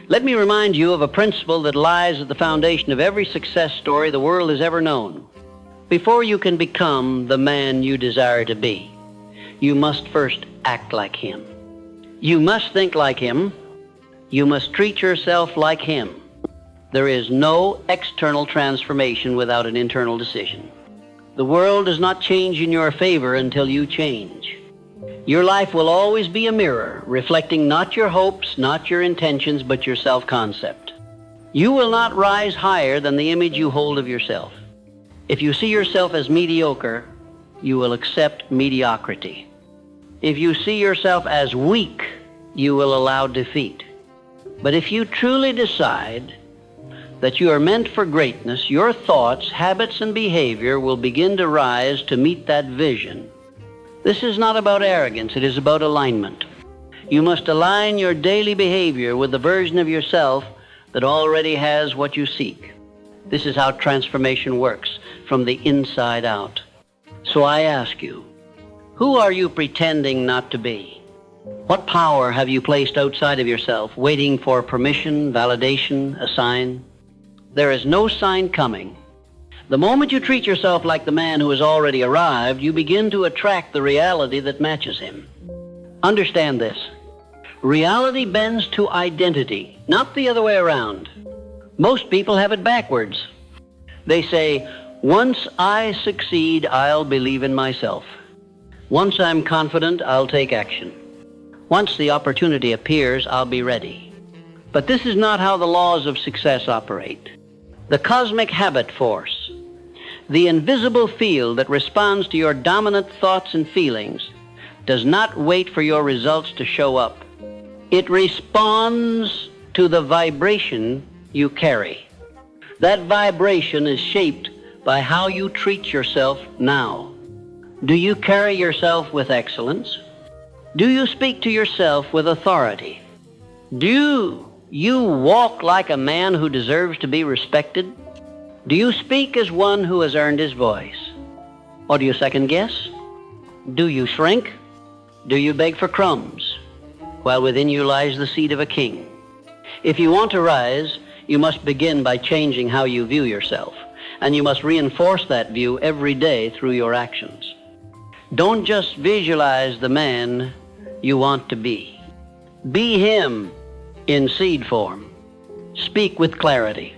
Let me remind you of a principle that lies at the foundation of every success story the world has ever known. Before you can become the man you desire to be, you must first act like him. You must think like him. You must treat yourself like him. There is no external transformation without an internal decision. The world does not change in your favor until you change. Your life will always be a mirror, reflecting not your hopes, not your intentions, but your self-concept. You will not rise higher than the image you hold of yourself. If you see yourself as mediocre, you will accept mediocrity. If you see yourself as weak, you will allow defeat. But if you truly decide that you are meant for greatness, your thoughts, habits, and behavior will begin to rise to meet that vision. This is not about arrogance, it is about alignment. You must align your daily behavior with the version of yourself that already has what you seek. This is how transformation works, from the inside out. So I ask you, who are you pretending not to be? What power have you placed outside of yourself, waiting for permission, validation, a sign? There is no sign coming. The moment you treat yourself like the man who has already arrived, you begin to attract the reality that matches him. Understand this. Reality bends to identity, not the other way around. Most people have it backwards. They say, once I succeed, I'll believe in myself. Once I'm confident, I'll take action. Once the opportunity appears, I'll be ready. But this is not how the laws of success operate. The cosmic habit force, the invisible field that responds to your dominant thoughts and feelings, does not wait for your results to show up. It responds to the vibration you carry. That vibration is shaped by how you treat yourself now. Do you carry yourself with excellence? Do you speak to yourself with authority? Do you walk like a man who deserves to be respected? Do you speak as one who has earned his voice? Or do you second guess? Do you shrink? Do you beg for crumbs, while within you lies the seed of a king? If you want to rise, you must begin by changing how you view yourself, and you must reinforce that view every day through your actions. Don't just visualize the man you want to be. Be him in seed form. Speak with clarity.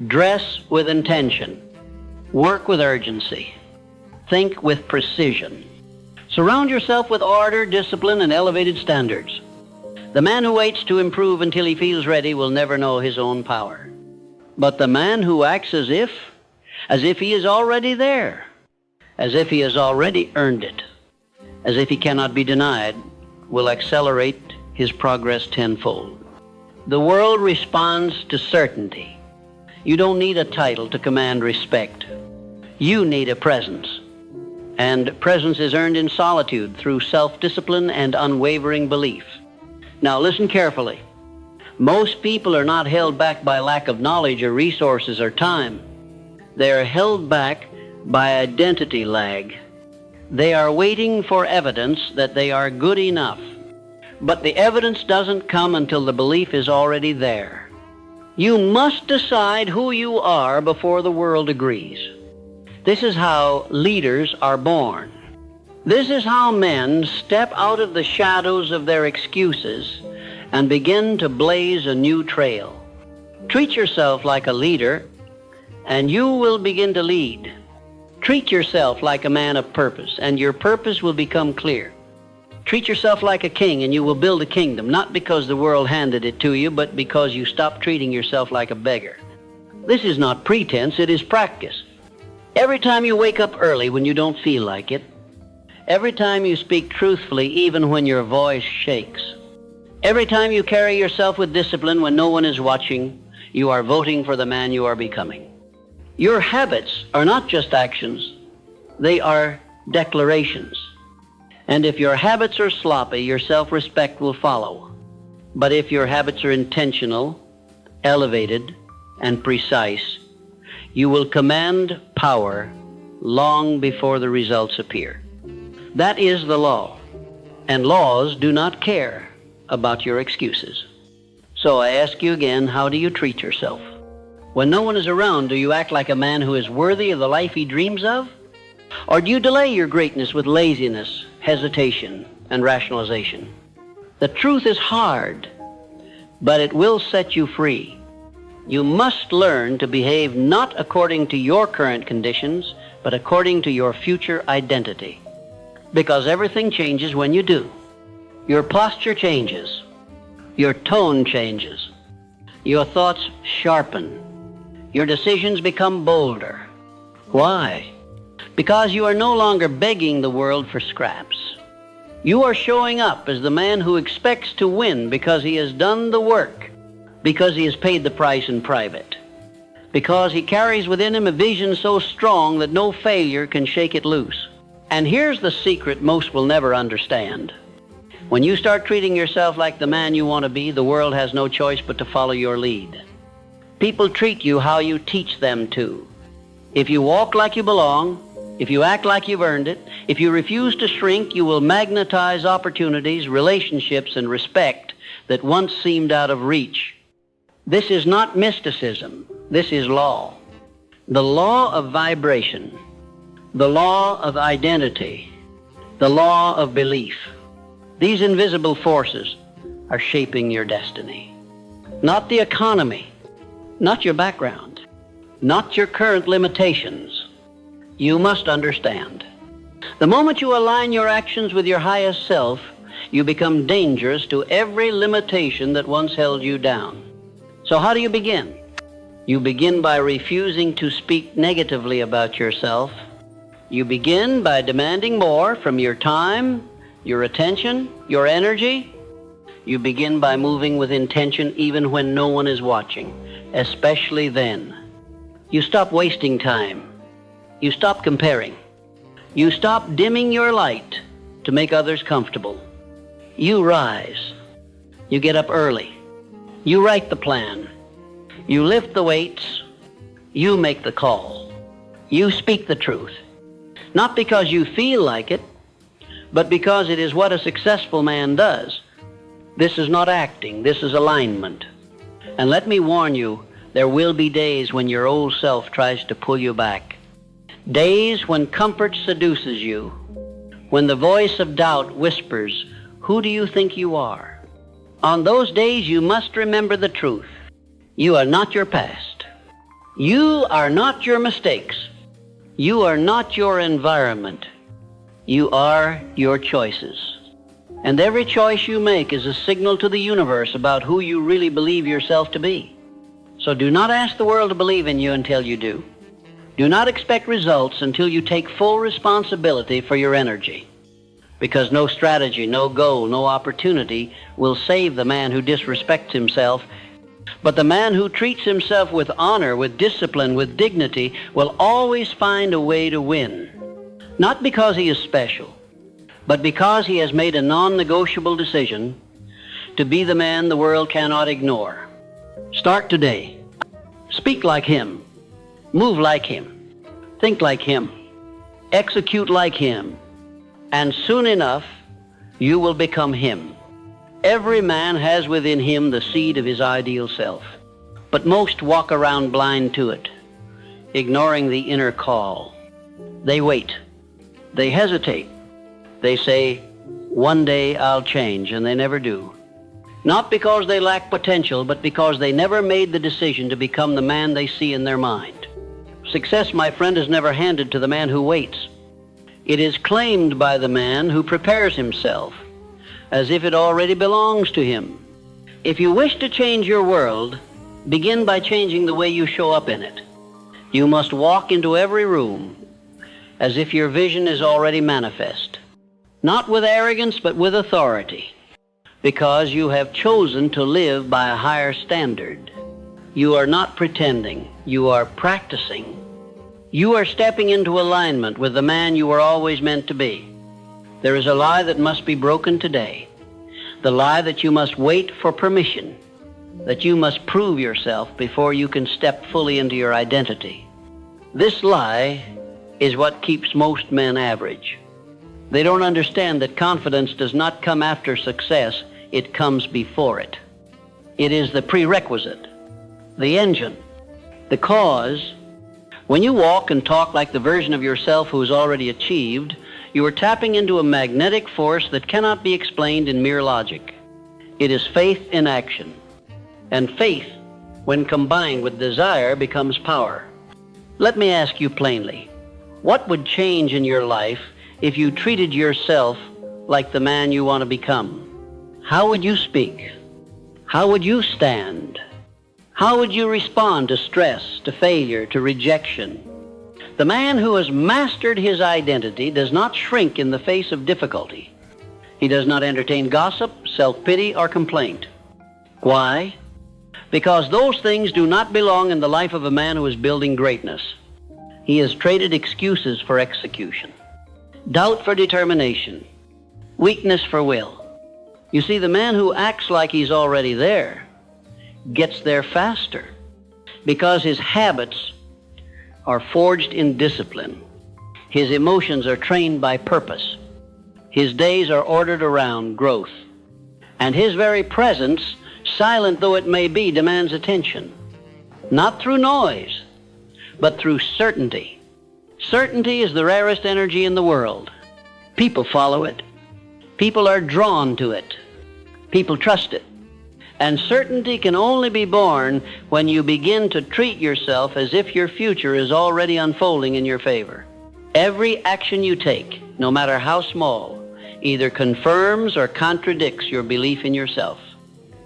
Dress with intention. Work with urgency. Think with precision. Surround yourself with order, discipline, and elevated standards. The man who waits to improve until he feels ready will never know his own power. But the man who acts as if he is already there, as if he has already earned it, as if he cannot be denied, will accelerate his progress tenfold. The world responds to certainty. You don't need a title to command respect. You need a presence. And presence is earned in solitude through self-discipline and unwavering belief. Now listen carefully. Most people are not held back by lack of knowledge or resources or time. They are held back by identity lag. They are waiting for evidence that they are good enough. But the evidence doesn't come until the belief is already there. You must decide who you are before the world agrees. This is how leaders are born. This is how men step out of the shadows of their excuses and begin to blaze a new trail. Treat yourself like a leader, and you will begin to lead. Treat yourself like a man of purpose, and your purpose will become clear. Treat yourself like a king, and you will build a kingdom, not because the world handed it to you, but because you stopped treating yourself like a beggar. This is not pretense, it is practice. Every time you wake up early when you don't feel like it, every time you speak truthfully even when your voice shakes, every time you carry yourself with discipline when no one is watching, you are voting for the man you are becoming. Your habits are not just actions, they are declarations. And if your habits are sloppy, your self-respect will follow. But if your habits are intentional, elevated, and precise, you will command power long before the results appear. That is the law, and laws do not care about your excuses. So I ask you again, how do you treat yourself? When no one is around, do you act like a man who is worthy of the life he dreams of? Or do you delay your greatness with laziness, hesitation, and rationalization? The truth is hard, but it will set you free. You must learn to behave not according to your current conditions, but according to your future identity. Because everything changes when you do. Your posture changes. Your tone changes. Your thoughts sharpen. Your decisions become bolder. Why? Because you are no longer begging the world for scraps. You are showing up as the man who expects to win because he has done the work, because he has paid the price in private, because he carries within him a vision so strong that no failure can shake it loose. And here's the secret most will never understand. When you start treating yourself like the man you want to be, the world has no choice but to follow your lead. People treat you how you teach them to. If you walk like you belong, if you act like you've earned it, if you refuse to shrink, you will magnetize opportunities, relationships, and respect that once seemed out of reach. This is not mysticism. This is law. The law of vibration, the law of identity, the law of belief. These invisible forces are shaping your destiny. Not the economy, not your background, not your current limitations. You must understand. The moment you align your actions with your highest self, you become dangerous to every limitation that once held you down. So how do you begin? You begin by refusing to speak negatively about yourself. You begin by demanding more from your time, your attention, your energy. You begin by moving with intention even when no one is watching, especially then. You stop wasting time. You stop comparing. You stop dimming your light to make others comfortable. You rise. You get up early. You write the plan. You lift the weights. You make the call. You speak the truth. Not because you feel like it, but because it is what a successful man does. This is not acting. This is alignment. And let me warn you, there will be days when your old self tries to pull you back. Days when comfort seduces you, when the voice of doubt whispers, "Who do you think you are?" On those days, you must remember the truth. You are not your past. You are not your mistakes. You are not your environment. You are your choices. And every choice you make is a signal to the universe about who you really believe yourself to be. So do not ask the world to believe in you until you do. Do not expect results until you take full responsibility for your energy. Because no strategy, no goal, no opportunity will save the man who disrespects himself. But the man who treats himself with honor, with discipline, with dignity, will always find a way to win. Not because he is special, but because he has made a non-negotiable decision to be the man the world cannot ignore. Start today. Speak like him. Move like him. Think like him. Execute like him. And soon enough, you will become him. Every man has within him the seed of his ideal self, but most walk around blind to it, ignoring the inner call. They wait. They hesitate. They say, "One day I'll change," and they never do. Not because they lack potential, but because they never made the decision to become the man they see in their mind. Success, my friend, is never handed to the man who waits. It is claimed by the man who prepares himself, as if it already belongs to him. If you wish to change your world, begin by changing the way you show up in it. You must walk into every room as if your vision is already manifest, not with arrogance, but with authority, because you have chosen to live by a higher standard. You are not pretending. You are practicing. You are stepping into alignment with the man you were always meant to be. There is a lie that must be broken today. The lie that you must wait for permission, that you must prove yourself before you can step fully into your identity. This lie is what keeps most men average. They don't understand that confidence does not come after success, it comes before it. It is the prerequisite, the engine, the cause. When you walk and talk like the version of yourself who has already achieved, you are tapping into a magnetic force that cannot be explained in mere logic. It is faith in action. And faith, when combined with desire, becomes power. Let me ask you plainly, what would change in your life if you treated yourself like the man you want to become? How would you speak? How would you stand? How would you respond to stress, to failure, to rejection? The man who has mastered his identity does not shrink in the face of difficulty. He does not entertain gossip, self-pity, or complaint. Why? Because those things do not belong in the life of a man who is building greatness. He has traded excuses for execution, doubt for determination, weakness for will. You see, the man who acts like he's already there gets there faster because his habits are forged in discipline. His emotions are trained by purpose. His days are ordered around growth. And his very presence, silent though it may be, demands attention. Not through noise, but through certainty. Certainty is the rarest energy in the world. People follow it. People are drawn to it. People trust it. And certainty can only be born when you begin to treat yourself as if your future is already unfolding in your favor. Every action you take, no matter how small, either confirms or contradicts your belief in yourself.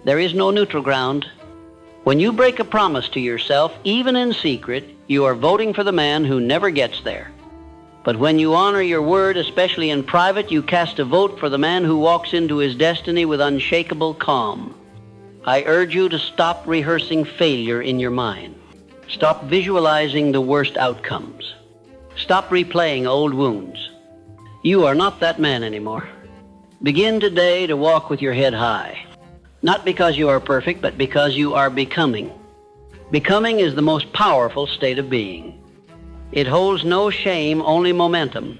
There is no neutral ground. When you break a promise to yourself, even in secret, you are voting for the man who never gets there. But when you honor your word, especially in private, you cast a vote for the man who walks into his destiny with unshakable calm. I urge you to stop rehearsing failure in your mind. Stop visualizing the worst outcomes. Stop replaying old wounds. You are not that man anymore. Begin today to walk with your head high. Not because you are perfect, but because you are becoming. Becoming is the most powerful state of being. It holds no shame, only momentum.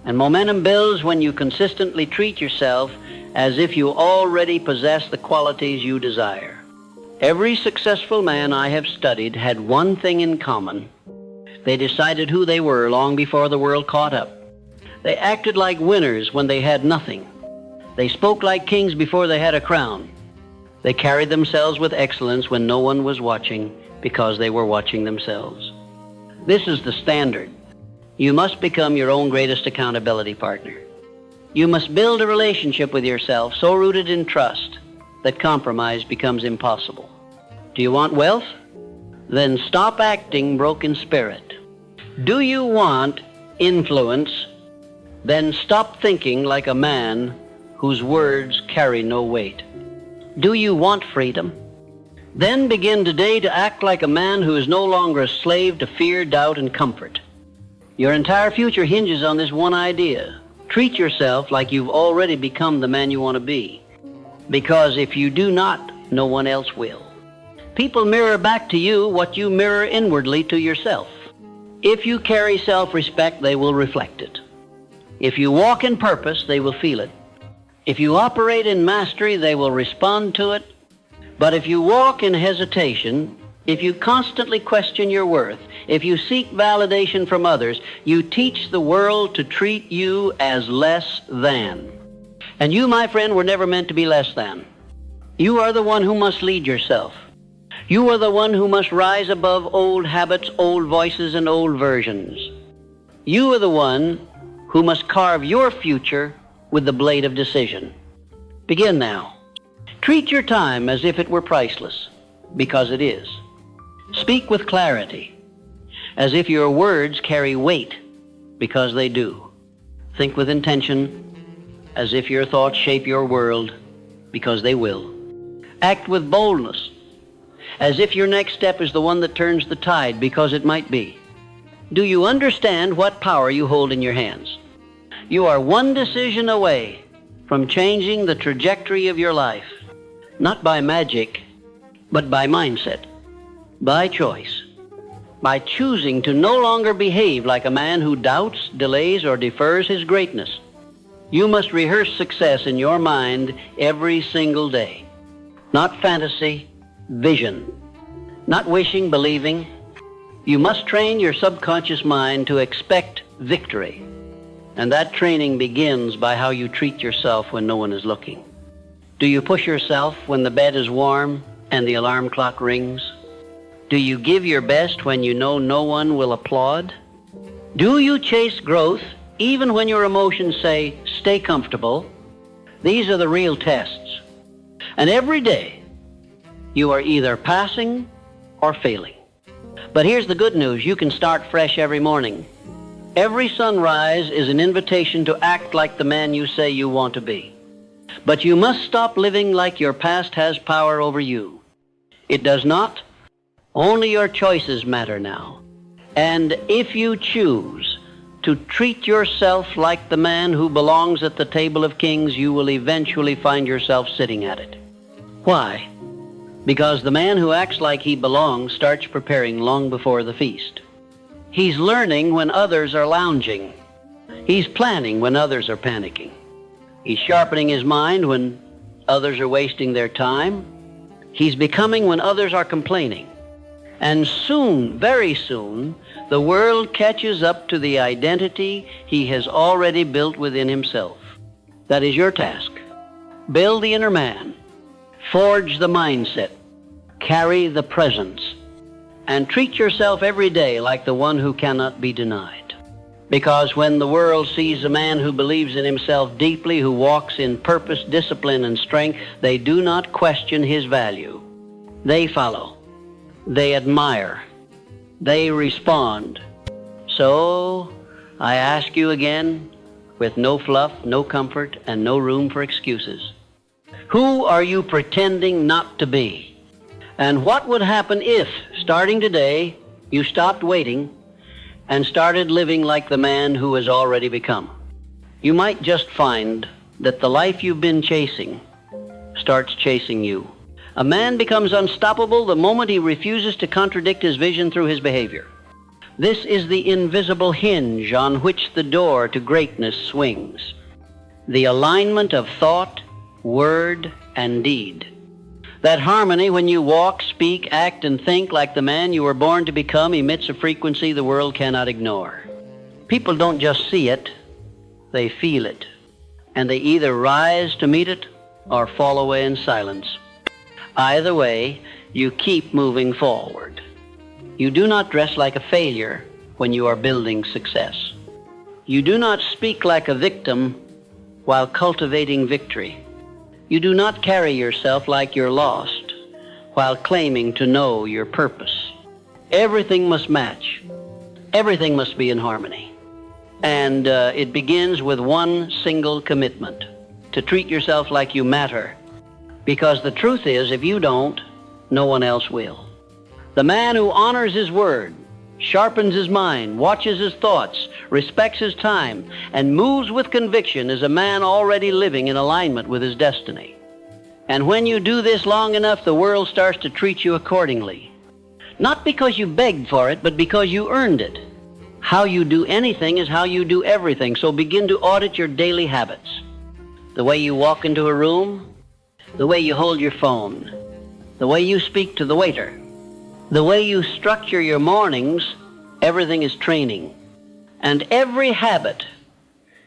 And momentum builds when you consistently treat yourself as if you already possess the qualities you desire. Every successful man I have studied had one thing in common. They decided who they were long before the world caught up. They acted like winners when they had nothing. They spoke like kings before they had a crown. They carried themselves with excellence when no one was watching because they were watching themselves. This is the standard. You must become your own greatest accountability partner. You must build a relationship with yourself so rooted in trust that compromise becomes impossible. Do you want wealth? Then stop acting broken spirit. Do you want influence? Then stop thinking like a man whose words carry no weight. Do you want freedom? Then begin today to act like a man who is no longer a slave to fear, doubt, and comfort. Your entire future hinges on this one idea. Treat yourself like you've already become the man you want to be. Because if you do not, no one else will. People mirror back to you what you mirror inwardly to yourself. If you carry self-respect, they will reflect it. If you walk in purpose, they will feel it. If you operate in mastery, they will respond to it. But if you walk in hesitation, if you constantly question your worth, if you seek validation from others, you teach the world to treat you as less than. And you, my friend, were never meant to be less than. You are the one who must lead yourself. You are the one who must rise above old habits, old voices, and old versions. You are the one who must carve your future with the blade of decision. Begin now. Treat your time as if it were priceless, because it is. Speak with clarity, as if your words carry weight, because they do. Think with intention, as if your thoughts shape your world, because they will. Act with boldness, as if your next step is the one that turns the tide, because it might be. Do you understand what power you hold in your hands? You are one decision away from changing the trajectory of your life, not by magic, but by mindset, by choice, by choosing to no longer behave like a man who doubts, delays, or defers his greatness. You must rehearse success in your mind every single day. Not fantasy, vision. Not wishing, believing. You must train your subconscious mind to expect victory. And that training begins by how you treat yourself when no one is looking. Do you push yourself when the bed is warm and the alarm clock rings? Do you give your best when you know no one will applaud? Do you chase growth even when your emotions say, stay comfortable? These are the real tests. And every day, you are either passing or failing. But here's the good news. You can start fresh every morning. Every sunrise is an invitation to act like the man you say you want to be. But you must stop living like your past has power over you. It does not. Only your choices matter now. And if you choose to treat yourself like the man who belongs at the table of kings, you will eventually find yourself sitting at it. Why? Because the man who acts like he belongs starts preparing long before the feast. He's learning when others are lounging. He's planning when others are panicking. He's sharpening his mind when others are wasting their time. He's becoming when others are complaining. And soon, very soon, the world catches up to the identity he has already built within himself. That is your task. Build the inner man. Forge the mindset. Carry the presence. And treat yourself every day like the one who cannot be denied. Because when the world sees a man who believes in himself deeply, who walks in purpose, discipline, and strength, they do not question his value. They follow. They admire. They respond. So, I ask you again, with no fluff, no comfort, and no room for excuses, who are you pretending not to be? And what would happen if, starting today, you stopped waiting and started living like the man who has already become? You might just find that the life you've been chasing starts chasing you. A man becomes unstoppable the moment he refuses to contradict his vision through his behavior. This is the invisible hinge on which the door to greatness swings. The alignment of thought, word, and deed. That harmony when you walk, speak, act, and think like the man you were born to become emits a frequency the world cannot ignore. People don't just see it, they feel it. And they either rise to meet it or fall away in silence. Either way, you keep moving forward. You do not dress like a failure when you are building success. You do not speak like a victim while cultivating victory. You do not carry yourself like you're lost while claiming to know your purpose. Everything must match. Everything must be in harmony. And it begins with one single commitment, to treat yourself like you matter. Because the truth is, if you don't, no one else will. The man who honors his word, sharpens his mind, watches his thoughts, respects his time, and moves with conviction is a man already living in alignment with his destiny. And when you do this long enough, the world starts to treat you accordingly. Not because you begged for it, but because you earned it. How you do anything is how you do everything, so begin to audit your daily habits. The way you walk into a room, the way you hold your phone, the way you speak to the waiter, the way you structure your mornings, everything is training. And every habit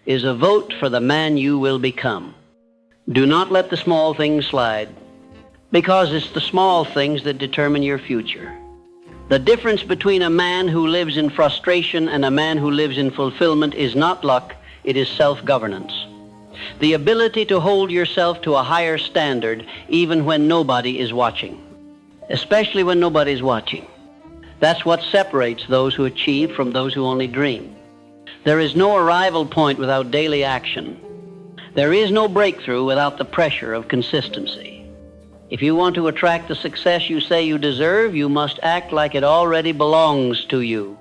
is a vote for the man you will become. Do not let the small things slide, because it's the small things that determine your future. The difference between a man who lives in frustration and a man who lives in fulfillment is not luck, it is self-governance. The ability to hold yourself to a higher standard even when nobody is watching, especially when nobody's watching. That's what separates those who achieve from those who only dream. There is no arrival point without daily action. There is no breakthrough without the pressure of consistency. If you want to attract the success you say you deserve, you must act like it already belongs to you.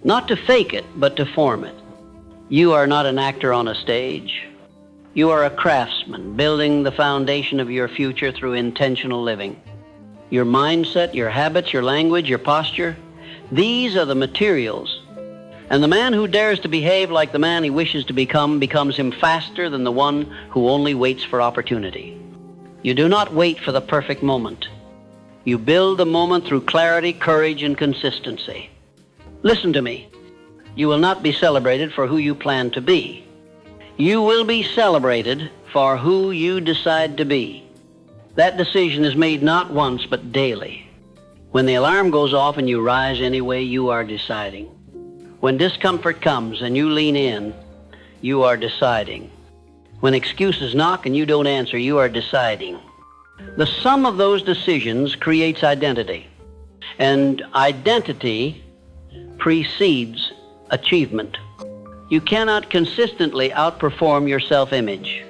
Not to fake it, but to form it. You are not an actor on a stage. You are a craftsman building the foundation of your future through intentional living. Your mindset, your habits, your language, your posture, these are the materials. And the man who dares to behave like the man he wishes to become becomes him faster than the one who only waits for opportunity. You do not wait for the perfect moment. You build the moment through clarity, courage, and consistency. Listen to me. You will not be celebrated for who you plan to be. You will be celebrated for who you decide to be. That decision is made not once, but daily. When the alarm goes off and you rise anyway, you are deciding. When discomfort comes and you lean in, you are deciding. When excuses knock and you don't answer, you are deciding. The sum of those decisions creates identity, and identity precedes achievement. You cannot consistently outperform your self-image.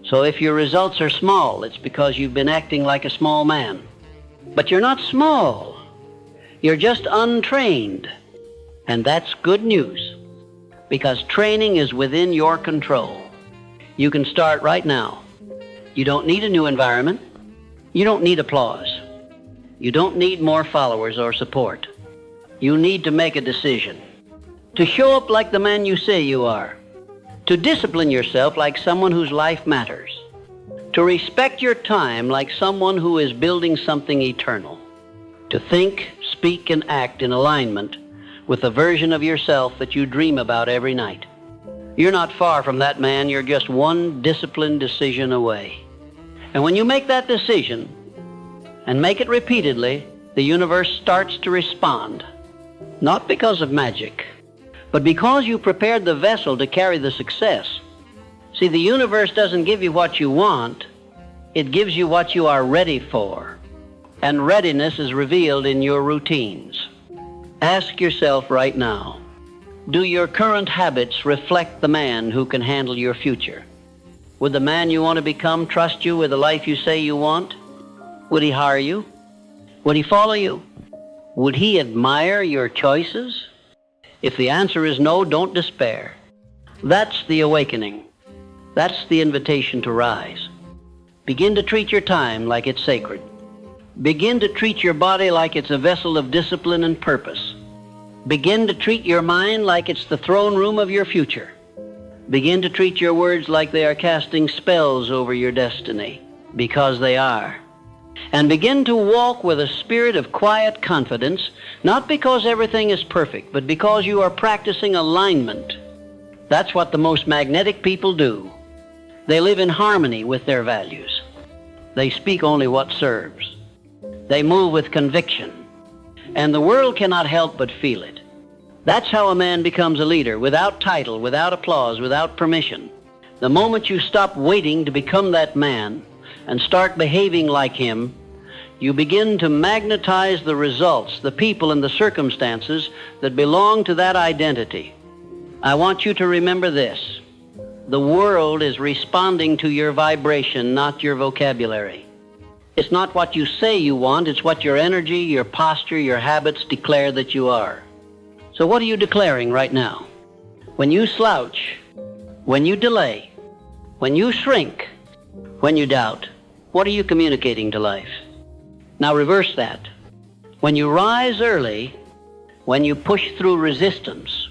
So if your results are small, it's because you've been acting like a small man. But you're not small. You're just untrained. And that's good news, because training is within your control. You can start right now. You don't need a new environment. You don't need applause. You don't need more followers or support. You need to make a decision. To show up like the man you say you are. To discipline yourself like someone whose life matters. To respect your time like someone who is building something eternal. To think, speak, and act in alignment with the version of yourself that you dream about every night. You're not far from that man. You're just one disciplined decision away. And when you make that decision and make it repeatedly, the universe starts to respond. Not because of magic, but because you prepared the vessel to carry the success. See, the universe doesn't give you what you want. It gives you what you are ready for. And readiness is revealed in your routines. Ask yourself right now, do your current habits reflect the man who can handle your future? Would the man you want to become trust you with the life you say you want? Would he hire you? Would he follow you? Would he admire your choices? If the answer is no, don't despair. That's the awakening. That's the invitation to rise. Begin to treat your time like it's sacred. Begin to treat your body like it's a vessel of discipline and purpose. Begin to treat your mind like it's the throne room of your future. Begin to treat your words like they are casting spells over your destiny, because they are. And begin to walk with a spirit of quiet confidence, not because everything is perfect, but because you are practicing alignment. That's what the most magnetic people do. They live in harmony with their values. They speak only what serves. They move with conviction. And the world cannot help but feel it. That's how a man becomes a leader, without title, without applause, without permission. The moment you stop waiting to become that man and start behaving like him, you begin to magnetize the results, the people, and the circumstances that belong to that identity. I want you to remember this. The world is responding to your vibration, not your vocabulary. It's not what you say you want, it's what your energy, your posture, your habits declare that you are. So what are you declaring right now? When you slouch, when you delay, when you shrink, when you doubt, what are you communicating to life? Now reverse that. When you rise early, when you push through resistance,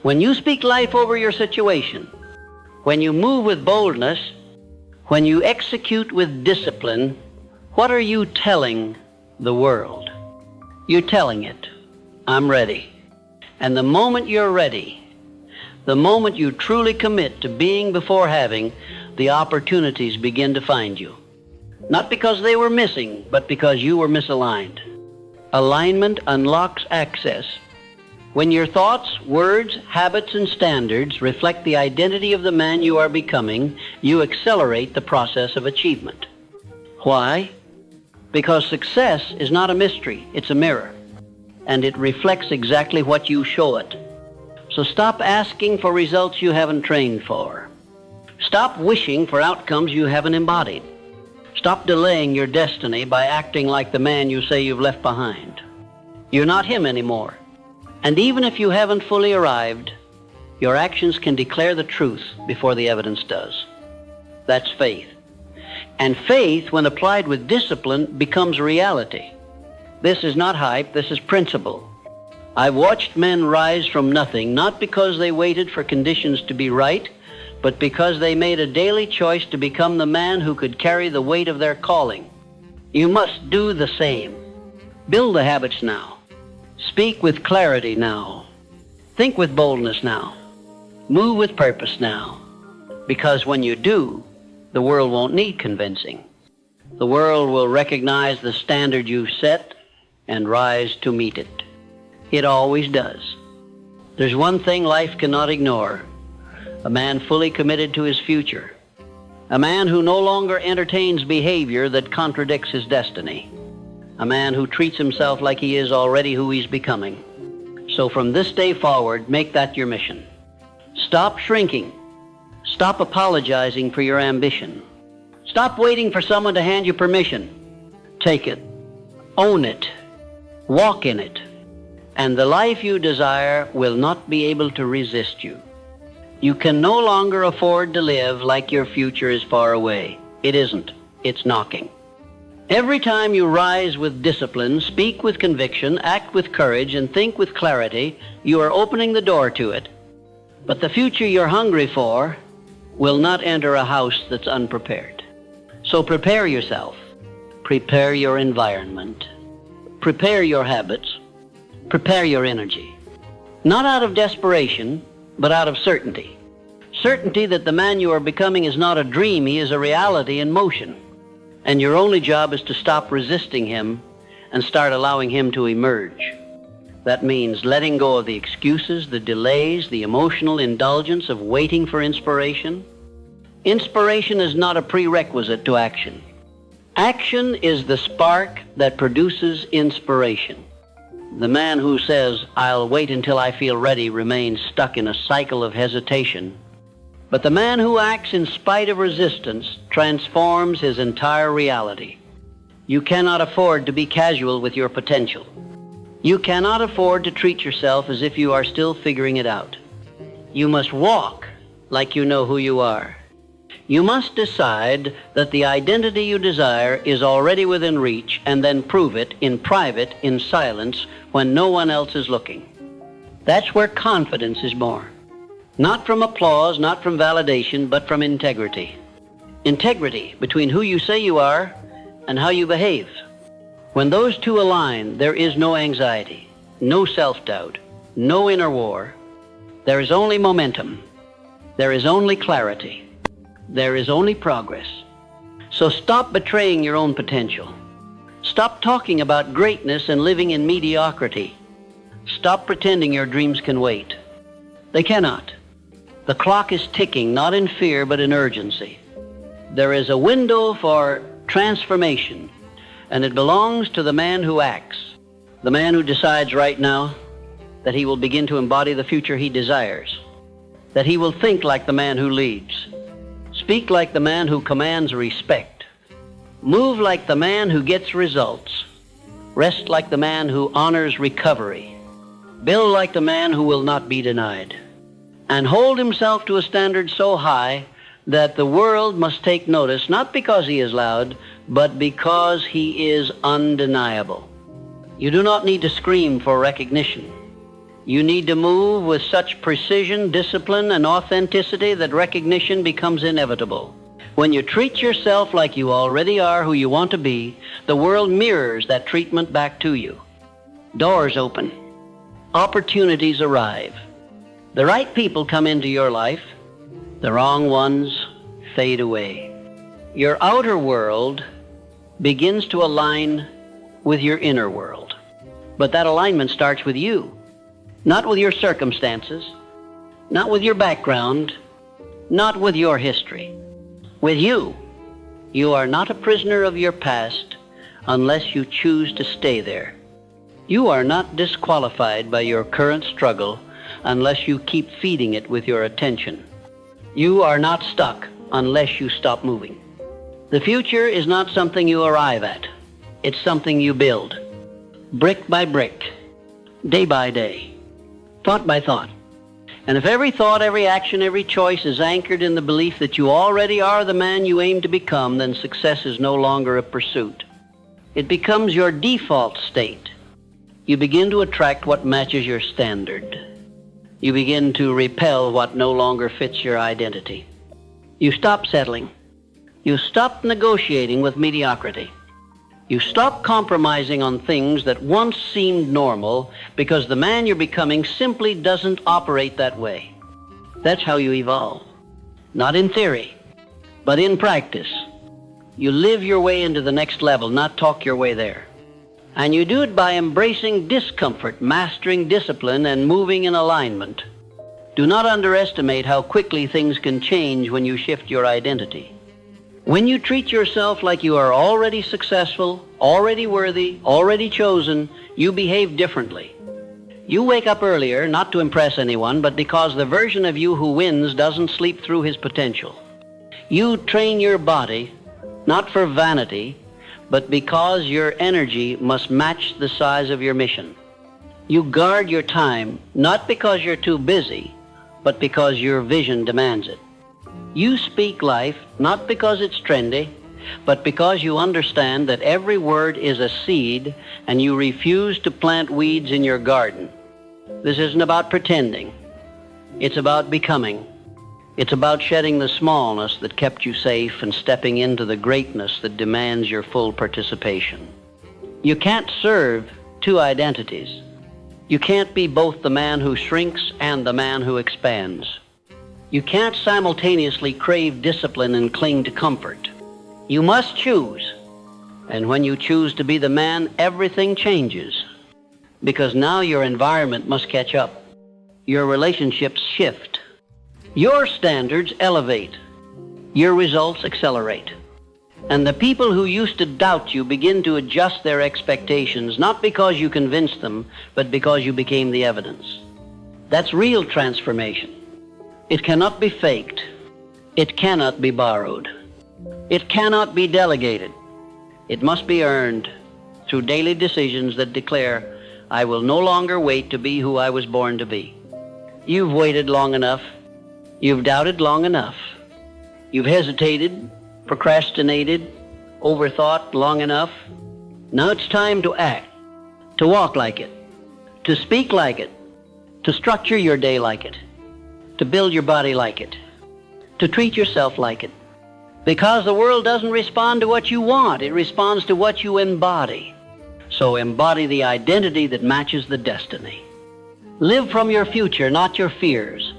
when you speak life over your situation, when you move with boldness, when you execute with discipline, what are you telling the world? You're telling it, I'm ready. And the moment you're ready, the moment you truly commit to being before having, the opportunities begin to find you. Not because they were missing, but because you were misaligned. Alignment unlocks access. When your thoughts, words, habits, and standards reflect the identity of the man you are becoming, you accelerate the process of achievement. Why? Because success is not a mystery, it's a mirror, and it reflects exactly what you show it. So stop asking for results you haven't trained for. Stop wishing for outcomes you haven't embodied. Stop delaying your destiny by acting like the man you say you've left behind. You're not him anymore. And even if you haven't fully arrived, your actions can declare the truth before the evidence does. That's faith. And faith, when applied with discipline, becomes reality. This is not hype, this is principle. I've watched men rise from nothing, not because they waited for conditions to be right, but because they made a daily choice to become the man who could carry the weight of their calling. You must do the same. Build the habits now. Speak with clarity now. Think with boldness now. Move with purpose now. Because when you do, the world won't need convincing. The world will recognize the standard you've set and rise to meet it. It always does. There's one thing life cannot ignore: a man fully committed to his future. A man who no longer entertains behavior that contradicts his destiny. A man who treats himself like he is already who he's becoming. So from this day forward, make that your mission. Stop shrinking. Stop apologizing for your ambition. Stop waiting for someone to hand you permission. Take it. Own it. Walk in it. And the life you desire will not be able to resist you. You can no longer afford to live like your future is far away. It isn't. It's knocking. Every time you rise with discipline, speak with conviction, act with courage, and think with clarity, you are opening the door to it. But the future you're hungry for will not enter a house that's unprepared. So prepare yourself. Prepare your environment. Prepare your habits. Prepare your energy. Not out of desperation, but out of certainty. Certainty that the man you are becoming is not a dream, he is a reality in motion. And your only job is to stop resisting him and start allowing him to emerge. That means letting go of the excuses, the delays, the emotional indulgence of waiting for inspiration. Inspiration is not a prerequisite to action. Action is the spark that produces inspiration. The man who says, "I'll wait until I feel ready," remains stuck in a cycle of hesitation. But the man who acts in spite of resistance transforms his entire reality. You cannot afford to be casual with your potential. You cannot afford to treat yourself as if you are still figuring it out. You must walk like you know who you are. You must decide that the identity you desire is already within reach, and then prove it in private, in silence, when no one else is looking. That's where confidence is born. Not from applause, not from validation, but from integrity. Integrity between who you say you are and how you behave. When those two align, there is no anxiety, no self-doubt, no inner war. There is only momentum. There is only clarity. There is only progress. So stop betraying your own potential. Stop talking about greatness and living in mediocrity. Stop pretending your dreams can wait. They cannot. The clock is ticking, not in fear, but in urgency. There is a window for transformation, and it belongs to the man who acts, the man who decides right now that he will begin to embody the future he desires, that he will think like the man who leads, speak like the man who commands respect, move like the man who gets results, rest like the man who honors recovery, build like the man who will not be denied, and hold himself to a standard so high that the world must take notice, not because he is loud, but because he is undeniable. You do not need to scream for recognition. You need to move with such precision, discipline, and authenticity that recognition becomes inevitable. When you treat yourself like you already are who you want to be, the world mirrors that treatment back to you. Doors open. Opportunities arrive. The right people come into your life. The wrong ones fade away. Your outer world begins to align with your inner world. But that alignment starts with you, not with your circumstances, not with your background, not with your history. With you. You are not a prisoner of your past unless you choose to stay there. You are not disqualified by your current struggle unless you keep feeding it with your attention. You are not stuck unless you stop moving. The future is not something you arrive at. It's something you build, brick by brick, day by day, thought by thought. And if every thought, every action, every choice is anchored in the belief that you already are the man you aim to become, then success is no longer a pursuit. It becomes your default state. You begin to attract what matches your standard. You begin to repel what no longer fits your identity. You stop settling. You stop negotiating with mediocrity. You stop compromising on things that once seemed normal because the man you're becoming simply doesn't operate that way. That's how you evolve. Not in theory, but in practice. You live your way into the next level, not talk your way there. And you do it by embracing discomfort, mastering discipline, and moving in alignment. Do not underestimate how quickly things can change when you shift your identity. When you treat yourself like you are already successful, already worthy, already chosen, you behave differently. You wake up earlier, not to impress anyone, but because the version of you who wins doesn't sleep through his potential. You train your body, not for vanity, but because your energy must match the size of your mission. You guard your time, not because you're too busy, but because your vision demands it. You speak life, not because it's trendy, but because you understand that every word is a seed and you refuse to plant weeds in your garden. This isn't about pretending. It's about becoming. It's about shedding the smallness that kept you safe and stepping into the greatness that demands your full participation. You can't serve two identities. You can't be both the man who shrinks and the man who expands. You can't simultaneously crave discipline and cling to comfort. You must choose. And when you choose to be the man, everything changes. Because now your environment must catch up. Your relationships shift. Your standards elevate. Your results accelerate. And the people who used to doubt you begin to adjust their expectations, not because you convinced them, but because you became the evidence. That's real transformation. It cannot be faked. It cannot be borrowed. It cannot be delegated. It must be earned through daily decisions that declare, I will no longer wait to be who I was born to be. You've waited long enough. You've doubted long enough. You've hesitated, procrastinated, overthought long enough. Now it's time to act, to walk like it, to speak like it, to structure your day like it, to build your body like it, to treat yourself like it. Because the world doesn't respond to what you want, it responds to what you embody. So embody the identity that matches the destiny. Live from your future, not your fears.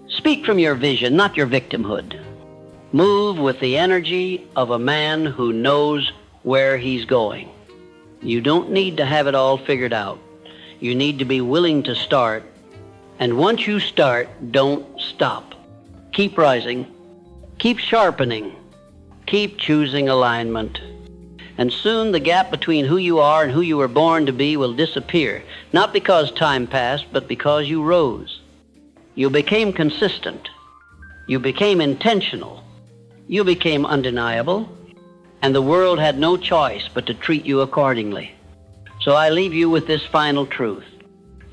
Speak from your vision, not your victimhood. Move with the energy of a man who knows where he's going. You don't need to have it all figured out. You need to be willing to start. And once you start, don't stop. Keep rising. Keep sharpening. Keep choosing alignment. And soon the gap between who you are and who you were born to be will disappear. Not because time passed, but because you rose. You became consistent. You became intentional. You became undeniable. And the world had no choice but to treat you accordingly. So I leave you with this final truth.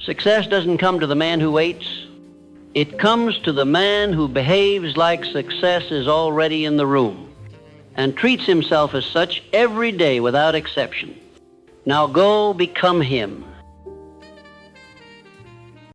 Success doesn't come to the man who waits. It comes to the man who behaves like success is already in the room and treats himself as such every day without exception. Now go become him.